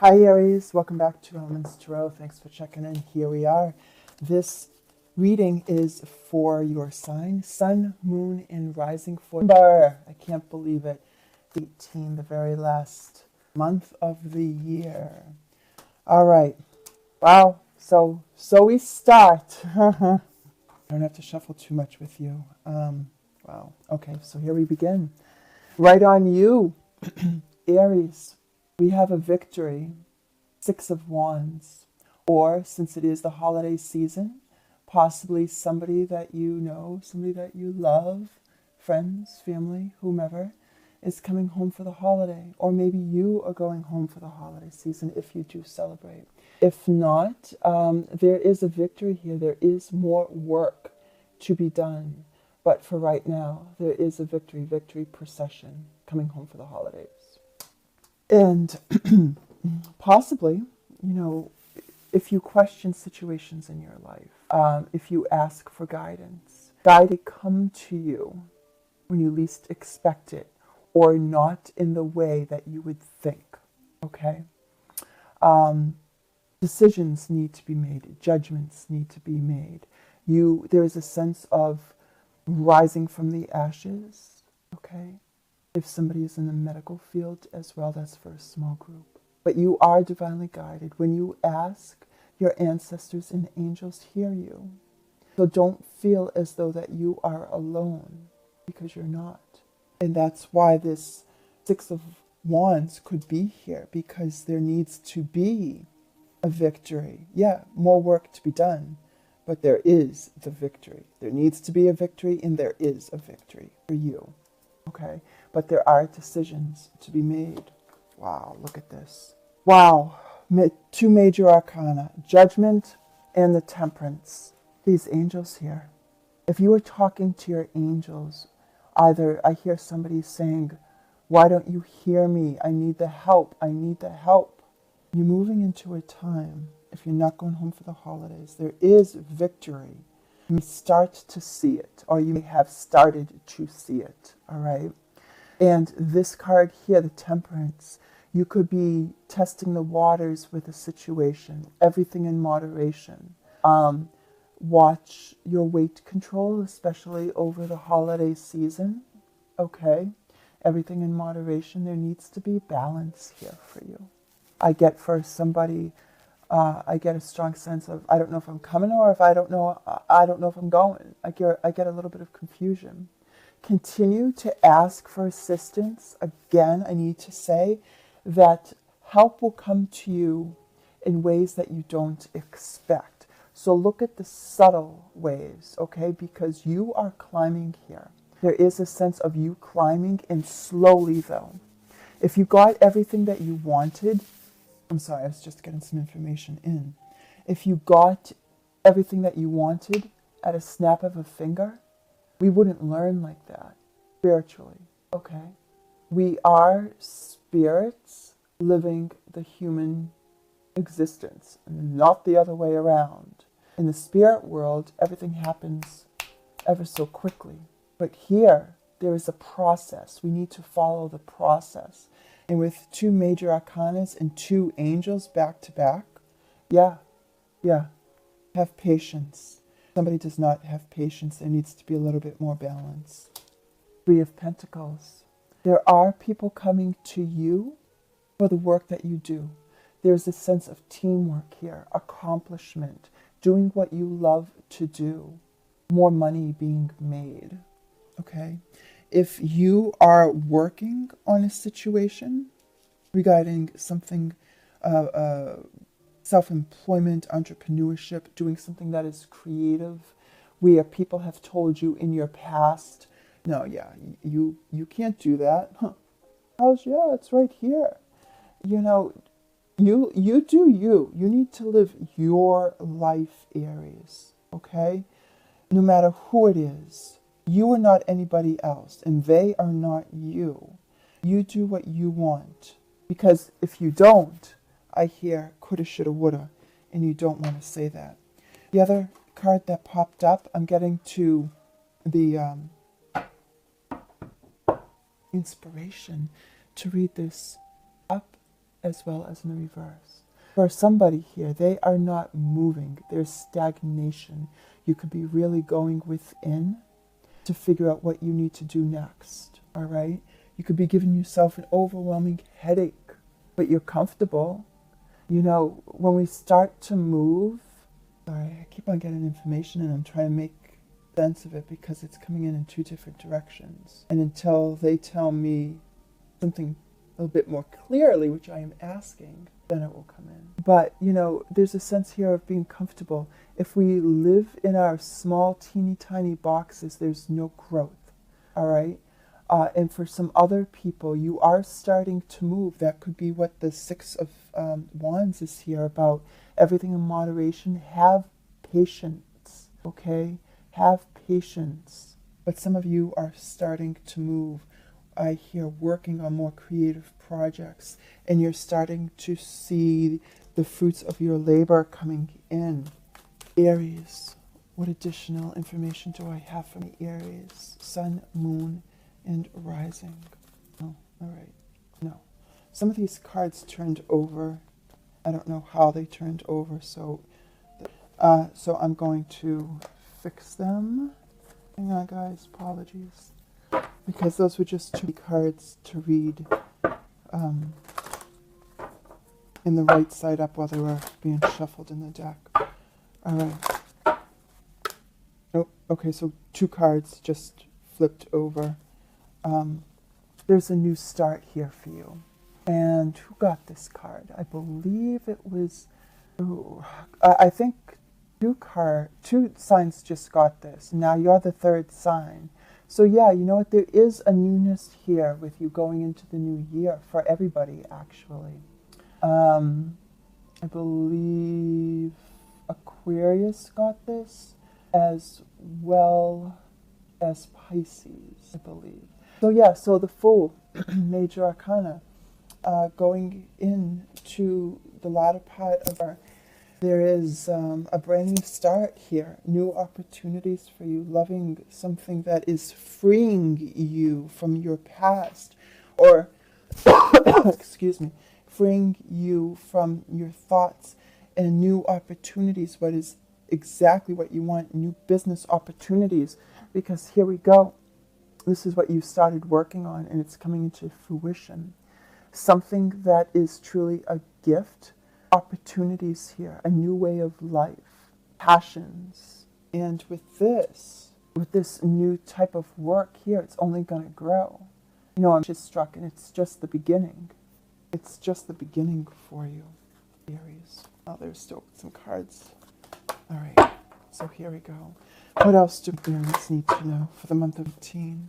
Hi Aries, welcome back to Elements Tarot. Thanks for checking in. Here we are. This reading is for your sign, Sun, Moon, and Rising for September. I can't believe it. 18, the very last month of the year. All right. Wow. So we start. I don't have to shuffle too much with you. Wow. Okay, so here we begin. Right on you, Aries. We have a victory, 6 of Wands, or since it is the holiday season, possibly somebody that you know, somebody that you love, friends, family, whomever, is coming home for the holiday, or maybe you are going home for the holiday season if you do celebrate. If not, there is a victory here. There is more work to be done, but for right now, there is a victory procession coming home for the holidays. And possibly, if you question situations in your life, if you ask for guidance, guide it come to you when you least expect it, or not in the way that you would think, okay? Decisions need to be made, judgments need to be made. There is a sense of rising from the ashes, okay? If somebody is in the medical field as well, that's for a small group. But you are divinely guided. When you ask, your ancestors and angels hear you. So don't feel as though that you are alone, because you're not. And that's why this 6 of Wands could be here, because there needs to be a victory. Yeah, more work to be done, but there is the victory. There needs to be a victory, and there is a victory for you. Okay, but there are decisions to be made. Wow, look at this. Wow, 2 major arcana, Judgment and the Temperance. These angels here. If you are talking to your angels, either I hear somebody saying, why don't you hear me? I need the help. I need the help. You're moving into a time, if you're not going home for the holidays, there is victory. You may start to see it, or you may have started to see it, all right? And this card here, the Temperance, you could be testing the waters with a situation, everything in moderation. Watch your weight control, especially over the holiday season, okay? Everything in moderation. There needs to be balance here for you. I get for somebody, I get a strong sense of, I don't know if I'm coming, or if I don't know if I'm going. I get a little bit of confusion. Continue to ask for assistance. Again, I need to say that help will come to you in ways that you don't expect. So look at the subtle ways, okay? Because you are climbing here. There is a sense of you climbing, and slowly though. If you got everything that you wanted, I'm sorry, I was just getting some information in. If you got everything that you wanted at a snap of a finger, we wouldn't learn like that spiritually, okay? We are spirits living the human existence, and not the other way around. In the spirit world, everything happens ever so quickly. But here, there is a process. We need to follow the process. And with 2 major arcanas and 2 angels back to back, yeah, have patience. Somebody does not have patience. There needs to be a little bit more balance. 3 of Pentacles. There are people coming to you for the work that you do. There's a sense of teamwork here, accomplishment, doing what you love to do, more money being made, okay? If you are working on a situation regarding something, self-employment, entrepreneurship, doing something that is creative, where people have told you in your past, no, yeah, you can't do that. Huh. Yeah, it's right here. You do you. You need to live your life, Aries, okay? No matter who it is. You are not anybody else, and they are not you. You do what you want. Because if you don't, I hear coulda, shoulda, woulda, and you don't want to say that. The other card that popped up, I'm getting to the inspiration to read this up as well as in the reverse. For somebody here, they are not moving. There's stagnation. You could be really going within to figure out what you need to do next, all right? You could be giving yourself an overwhelming headache, but you're comfortable. You know, when we start to move, sorry, I keep on getting information and I'm trying to make sense of it because it's coming in two different directions. And until they tell me something a little bit more clearly, which I am asking, then it will come in. But, you know, there's a sense here of being comfortable. If we live in our small, teeny tiny boxes, there's no growth, all right? And for some other people, you are starting to move. That could be what the Six of Wands is here about. Everything in moderation. Have patience, okay? Have patience. But some of you are starting to move. I hear working on more creative projects, and you're starting to see the fruits of your labor coming in. Aries, what additional information do I have from the Aries? Sun, Moon, and Rising. Oh, all right. No. Some of these cards turned over. I don't know how they turned over, so I'm going to fix them. Hang on, guys. Apologies. Because those were just two cards to read in the right side up while they were being shuffled in the deck. All right. Oh, okay, so two cards just flipped over. There's a new start here for you. And who got this card? I believe it was, I think two signs just got this. Now you're the third sign. So yeah, you know what? There is a newness here with you going into the new year for everybody, actually. I believe Aquarius got this as well as Pisces, I believe. So yeah, so the Fool, Major Arcana, going into the latter part of our, there is a brand new start here, new opportunities for you, loving something that is freeing you from your past, or, excuse me, freeing you from your thoughts and new opportunities, what is exactly what you want, new business opportunities, because here we go. This is what you started working on, and it's coming into fruition. Something that is truly a gift, opportunities here, a new way of life, passions. And with this new type of work here, it's only going to grow. You know, I'm just struck, and it's just the beginning. It's just the beginning for you, Aries. Oh, there's still some cards. All right, so here we go. What else do Aries need to know for the month of 18?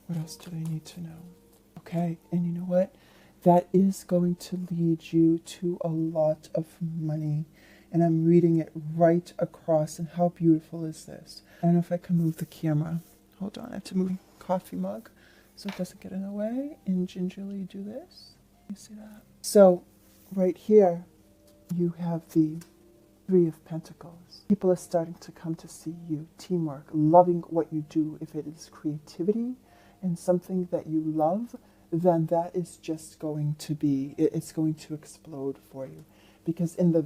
What else do they need to know? Okay, and you know what? That is going to lead you to a lot of money. And I'm reading it right across. And how beautiful is this? I don't know if I can move the camera. Hold on, I have to move the coffee mug so it doesn't get in the way. And gingerly do this. You see that? So, right here, you have the Three of Pentacles. People are starting to come to see you. Teamwork, loving what you do. If it is creativity and something that you love, then that is just going to be, it's going to explode for you. Because in the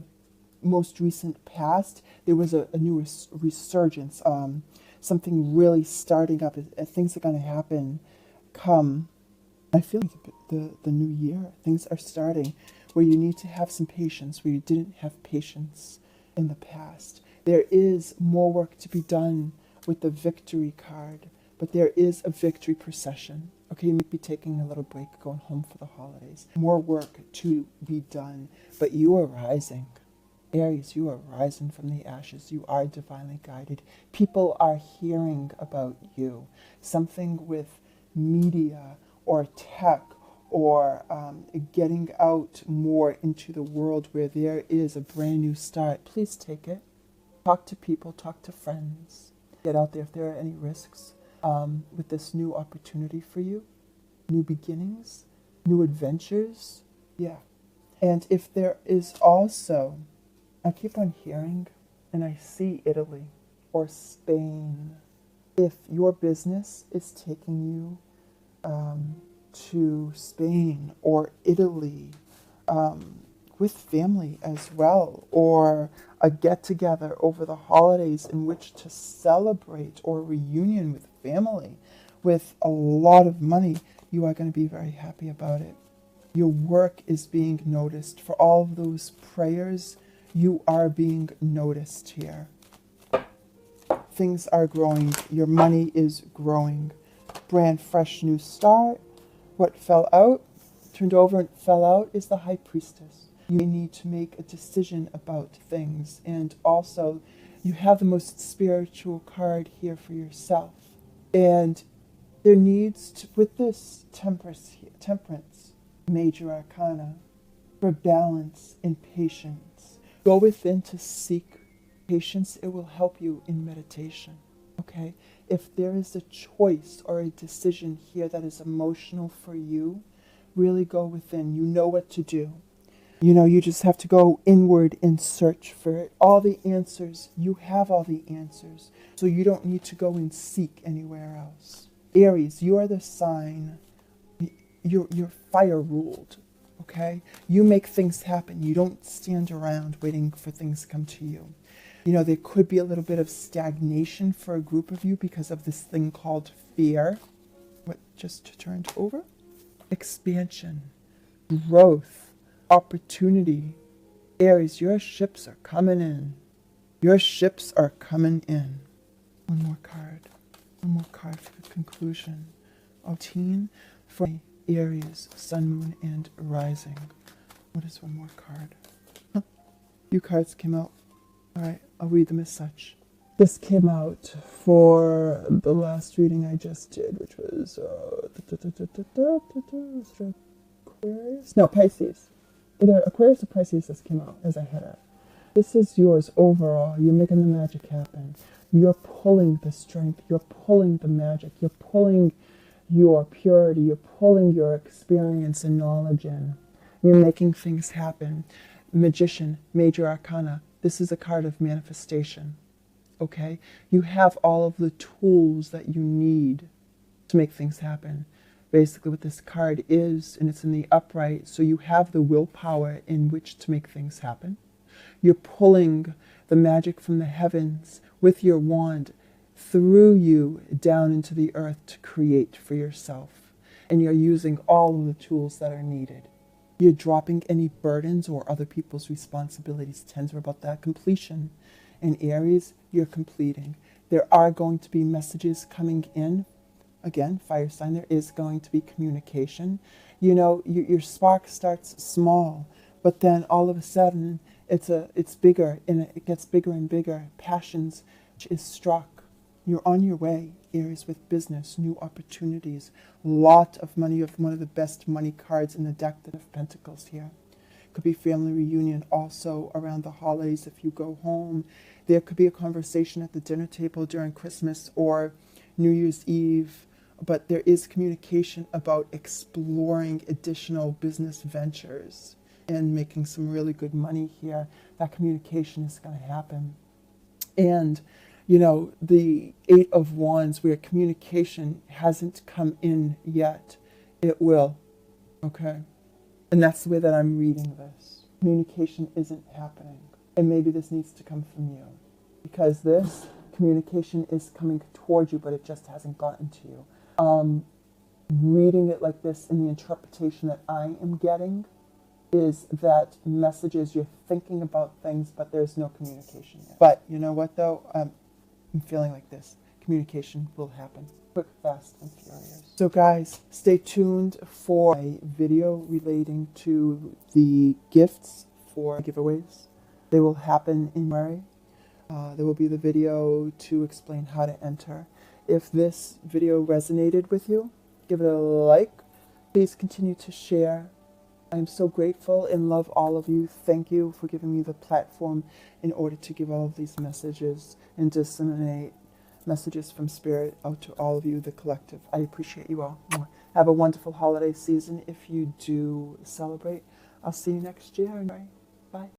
most recent past, there was a new resurgence, something really starting up. Things are going to happen come, I feel like the new year, things are starting where you need to have some patience, where you didn't have patience in the past. There is more work to be done with the victory card, but there is a victory procession. Okay, you might be taking a little break, going home for the holidays. More work to be done, but you are rising. Aries, you are rising from the ashes. You are divinely guided. People are hearing about you. Something with media or tech or getting out more into the world where there is a brand new start. Please take it. Talk to people, talk to friends. Get out there if there are any risks with this new opportunity for you. New beginnings, new adventures. Yeah. And if there is also, I keep on hearing, and I see Italy or Spain. If your business is taking you to Spain or Italy, with family as well, or a get-together over the holidays in which to celebrate, or reunion with family with a lot of money, you are going to be very happy about it. Your work is being noticed. For all of those prayers, you are being noticed here. Things are growing. Your money is growing. Brand fresh new start. What fell out, turned over and fell out is the High Priestess. You may need to make a decision about things. And also, you have the most spiritual card here for yourself. And there needs to, with this temperance, major arcana, for balance and patience. Go within to seek patience. It will help you in meditation. Okay? If there is a choice or a decision here that is emotional for you, really go within. You know what to do. You know, you just have to go inward and search for it. All the answers, you have all the answers. So you don't need to go and seek anywhere else. Aries, you are the sign. You're fire ruled, okay? You make things happen. You don't stand around waiting for things to come to you. You know, there could be a little bit of stagnation for a group of you because of this thing called fear. What just turned over? Expansion, growth, opportunity. Aries, your ships are coming in. Your ships are coming in. One more card. One more card for the conclusion. 18 for Aries, Sun, Moon, and Rising. What is one more card? Few cards came out. Alright, I'll read them as such. This came out for the last reading I just did, which was Aquarius? No, Pisces. Either Aquarius or Pisces this came out as I had it. This is yours overall. You're making the magic happen. You're pulling the strength. You're pulling the magic. You're pulling your purity. You're pulling your experience and knowledge in. You're making things happen. Magician, major arcana. This is a card of manifestation. Okay? You have all of the tools that you need to make things happen. Basically what this card is, and it's in the upright, so you have the willpower in which to make things happen. You're pulling the magic from the heavens with your wand through you down into the earth to create for yourself. And you're using all of the tools that are needed. You're dropping any burdens or other people's responsibilities. Tens are about that completion. In Aries, you're completing. There are going to be messages coming in. Again, fire sign, there is going to be communication. You know, your spark starts small, but then all of a sudden it's bigger, and it gets bigger and bigger. Passions is struck. You're on your way, Aries, with business, new opportunities, lot of money. You have one of the best money cards in the deck of Pentacles here. Could be family reunion also around the holidays if you go home. There could be a conversation at the dinner table during Christmas or New Year's Eve. But there is communication about exploring additional business ventures and making some really good money here. That communication is going to happen. And, you know, the Eight of Wands, where communication hasn't come in yet, it will. Okay? And that's the way that I'm reading this. Communication isn't happening. And maybe this needs to come from you. Because this communication is coming towards you, but it just hasn't gotten to you. Reading it like this, and the interpretation that I am getting is that messages, you're thinking about things, but there's no communication yet. But you know what though? I'm feeling like this. Communication will happen. Quick, fast, and furious. So guys, stay tuned for a video relating to the gifts for giveaways. They will happen in January. There will be the video to explain how to enter. If this video resonated with you, give it a like. Please continue to share. I'm so grateful and love all of you. Thank you for giving me the platform in order to give all of these messages and disseminate messages from Spirit out to all of you, the collective. I appreciate you all. Have a wonderful holiday season if you do celebrate. I'll see you next year. Bye.